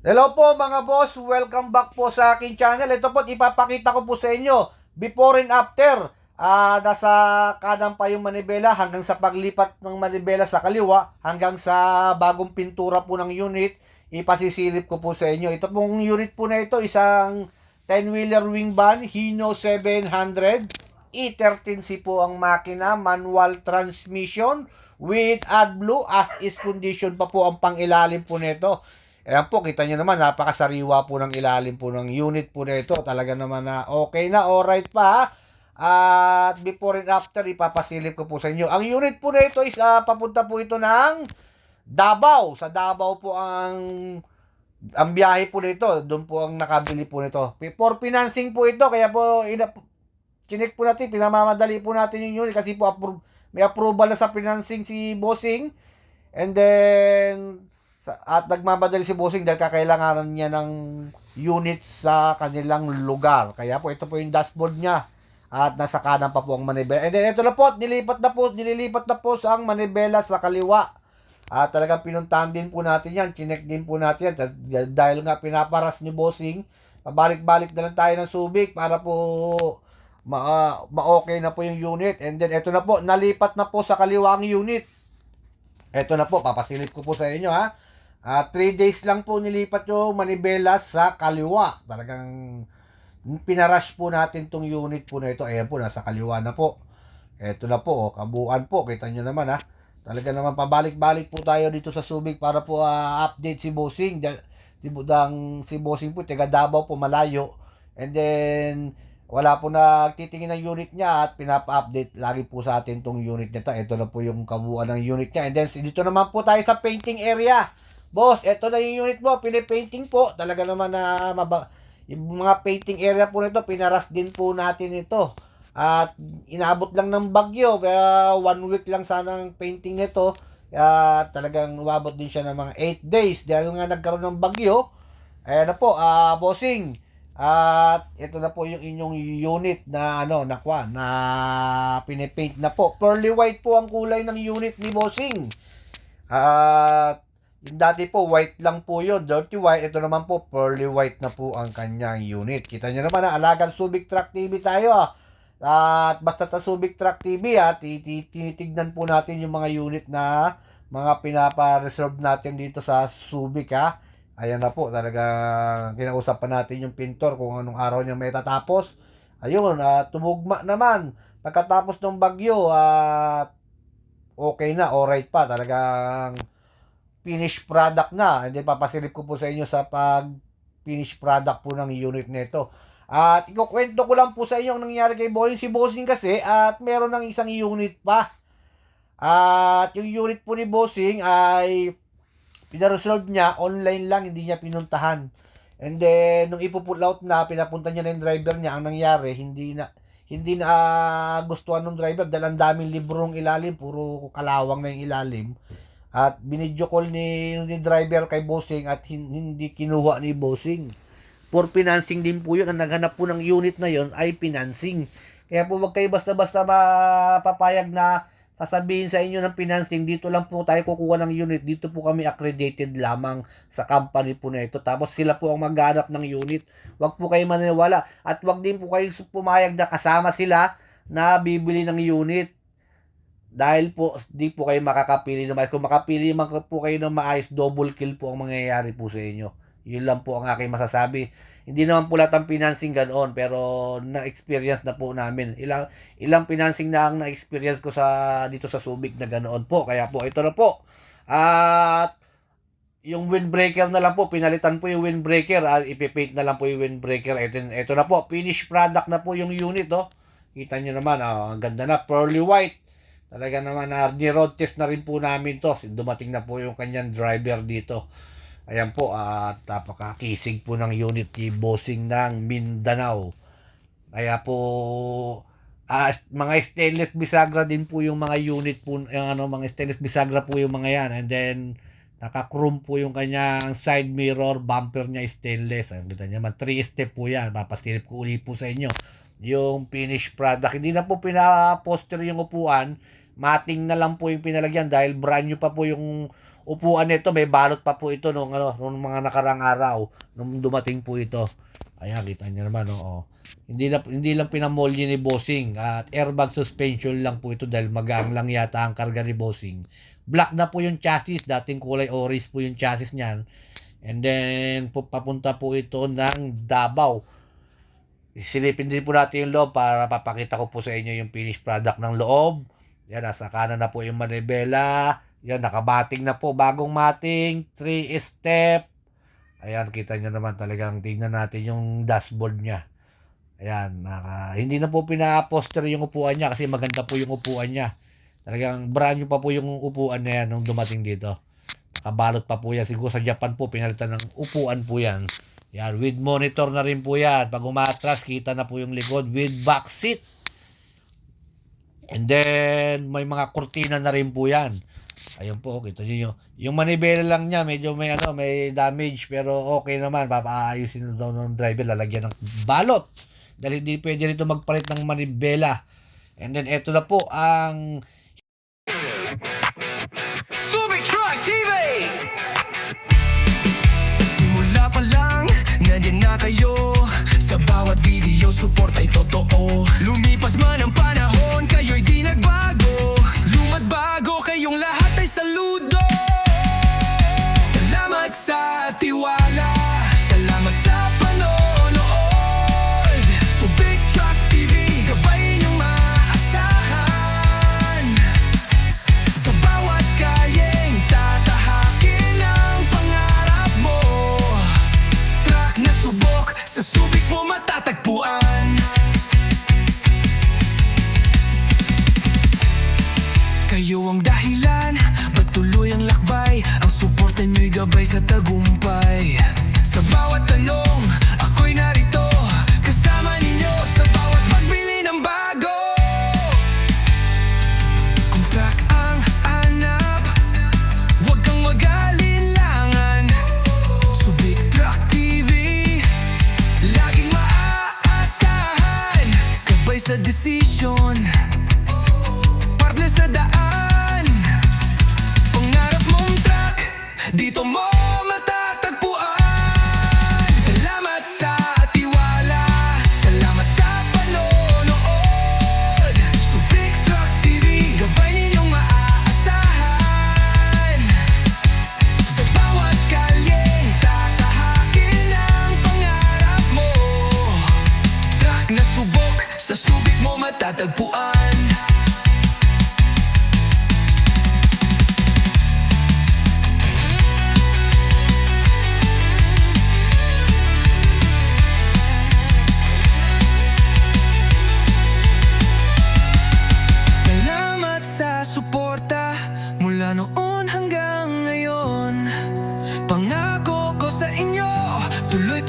Hello po mga boss, welcome back po sa aking channel. Ito po, ipapakita ko po sa inyo, before and after. Nasa kanan pa yung manibela hanggang sa paglipat ng manibela sa kaliwa, hanggang sa bagong pintura po ng unit, ipasisilip ko po sa inyo. Ito pong unit po na ito, isang 10-wheeler wing van, Hino 700. E13C po ang makina, manual transmission with AdBlue as is condition pa po ang pangilalim po nito. Ayan po, kita nyo naman, napakasariwa po ng ilalim po ng unit po na ito. Talaga naman na okay na, alright pa. At before and after, ipapasilip ko po sa inyo. Ang unit po na ito is papunta po ito ng Davao. Sa Davao po ang biyahe po nito. Doon po ang nakabili po nito. For financing po ito, kaya po chinik po natin, pinamamadali po natin yung unit kasi po may approval na sa financing si Bossing. And then, at nagmamadali si Bossing dahil kakailangan niya ng unit sa kanilang lugar. Kaya po, ito po yung dashboard niya. At nasa kanan pa po ang manibela. And then, ito na po, nililipat na po sa ang manibela sa kaliwa. At talagang pinuntahan din po natin yan. Chinek din po natin yan. Dahil nga pinaparas ni Bossing, pabalik-balik na lang tayo ng Subic para po ma-okay na po yung unit. And then, ito na po, nalipat na po sa kaliwa ang unit. Ito na po, papasilip ko po sa inyo ha. 3 days lang po nilipat yung manibela sa kaliwa. Talagang pinarush po natin tong unit po na ito. Ayan po, nasa kaliwa na po. Ito na po, kabuuan po. Kita nyo naman ha. Talaga naman pabalik-balik po tayo dito sa Subic para po update si Bossing. Si Bossing po, taga Davao po, malayo. And then, wala po nagtitingin ng unit niya at pinapa-update lagi po sa atin tong unit nito. Ito na po yung kabuuan ng unit niya. And then, dito naman po tayo sa painting area. Boss, ito na yung unit mo, pinipainting po. Talaga naman na yung mga painting area po nito, pinaras din po natin ito. At inabot lang ng bagyo, kaya 1 week lang sanang painting nito. Kaya talagang umabot din siya ng mga 8 days dahil nga nagkaroon ng bagyo. Ayan na po, bossing. At ito na po yung inyong unit na na pinipaint na po. Pearly white po ang kulay ng unit ni bossing. At yung dati po, white lang po yun, dirty white. Ito naman po, pearly white na po ang kanyang unit. Kita nyo naman alagang Subic Truck TV tayo At basta ta Subic Truck TV tinitignan po natin yung mga unit na mga pinapa-reserve natin dito sa Subic Ayan na po, talaga kinausap pa natin yung pintor kung anong araw niya may tatapos. Ayun, tumugma naman. Pagkatapos ng bagyo, okay na, alright pa. Talagang finished product na. And then papasilip ko po sa inyo sa pag finished product po ng unit nito. At ikukwento ko lang po sa inyo ang nangyari kay Bossing. Si Bossing kasi at meron ng isang unit pa. At yung unit po ni Bossing ay pinaresolve niya online lang, hindi niya pinuntahan. And then nung ipo-pull out na, pinapunta niya na yung driver niya, ang nangyari hindi na gustuhan ng driver dahil ang daming librong ilalim, puro kalawang na yung ilalim. At binidyo call ni driver kay Bossing at hindi kinuha ni Bossing. For financing din po yun. Ang naghanap po ng unit na yun ay financing. Kaya po wag kayo basta-basta mapapayag na sasabihin sa inyo ng financing, dito lang po tayo kukuha ng unit. Dito po kami accredited lamang sa company po na ito. Tapos sila po ang maghanap ng unit. Wag po kayo maniniwala. At wag din po kayo pumayag na kasama sila na bibili ng unit. Dahil po, di po kayo makakapili ng maayos. Kung makapili man po kayo ng maayos, double kill po ang mangyayari po sa inyo. Yun lang po ang aking masasabi. Hindi naman po lahat ng financing ganoon, pero na-experience na po namin. Ilang financing na ang na-experience ko dito sa Subic na ganoon po. Kaya po, ito na po. At yung windbreaker na lang po, pinalitan po yung windbreaker. Ipipaint na lang po yung windbreaker. Ito na po, finished product na po yung unit. Kita nyo naman, ang ganda na, pearly white. Talaga naman road test na rin po namin to. Dumating na po yung kanyang driver dito. Ayan po, at napakakisig po ng unit ni Bossing ng Mindanao. Kaya po, mga stainless bisagra din po yung mga unit po, mga stainless bisagra po yung mga yan. And then, naka-chrome po yung kanyang side mirror, bumper niya stainless. Ang ganda niya, 3-step po yan. Papasilip ko ulit po sa inyo yung finished product. Hindi na po pina-poster yung upuan, mating na lang po yung pinalagyan dahil brand new pa po yung upuan nito, may balot pa po ito nung mga nakarang araw nung dumating po ito. Ayan, kita niyo naman, oo. Hindi lang pinamolye ni Bossing at airbag suspension lang po ito dahil magaan lang yata ang karga ni Bossing. Black na po yung chassis, dating kulay orange po yung chassis niyan. And then papunta po ito ng Davao. Silipin din po natin yung loob para papakita ko po sa inyo yung finished product ng loob. Yan, nasa kanan na po yung manibela. Yan, nakabating na po. Bagong mating, 3-step. Ayan, kita nyo naman talagang tingnan natin yung dashboard niya. Ayan, hindi na po pina-poster yung upuan niya kasi maganda po yung upuan niya. Talagang brand new pa po yung upuan na yan nung dumating dito. Nakabalot pa po yan. Siguro sa Japan po, pinalitan ng upuan po yan. Yan, with monitor na rin po yan. Pag umatras, kita na po yung likod with back seat. And then, may mga kurtina na rin po yan. Ayun po, kita nyo. Yung manibela lang niya, medyo may damage, pero okay naman. Papaayusin na daw ng driver, lalagyan ng balot. Dahil hindi pwede rito magpalit ng manibela. And then, eto na po ang Subic Truck TV! Simula pa lang, nandiyan na kayo. Sa bawat video, support ay totoo. Lumipas man ang panahon, kayo'y di nagbago. Luma't bago, kayong lahat ay saludo. Salamat sa tiwala, salamat sa panonood. Subic Truck TV, gabay niyong maasahan. Sa bawat kayeng tatahakin ang pangarap mo. Truck na subok, sa Subic mo matatagpuan. Kayo ang dahilan, ba't tuloy ang lakbay? Ang suporta nyo'y gabay sa tagumpay. Sa bawat tanong, ako'y narito, kasama ninyo sa bawat pagbili ng bago. Kung truck ang hanap, huwag kang mag-alinlangan. Subic Truck TV, laging maaasahan. Gabay sa desisyon, partner sa daan. Pangarap mong truck, dito mo matatagpuan. Salamat sa tiwala, salamat sa panonood. Subic Truck TV, gabay ninyong maaasahan. Sa bawat kalyeng tatahakin ang pangarap mo. Truck na subok, sa Subic mo matatagpuan. Salamat sa suporta mula noon hanggang ngayon. Pangako ko sa inyo, tuloy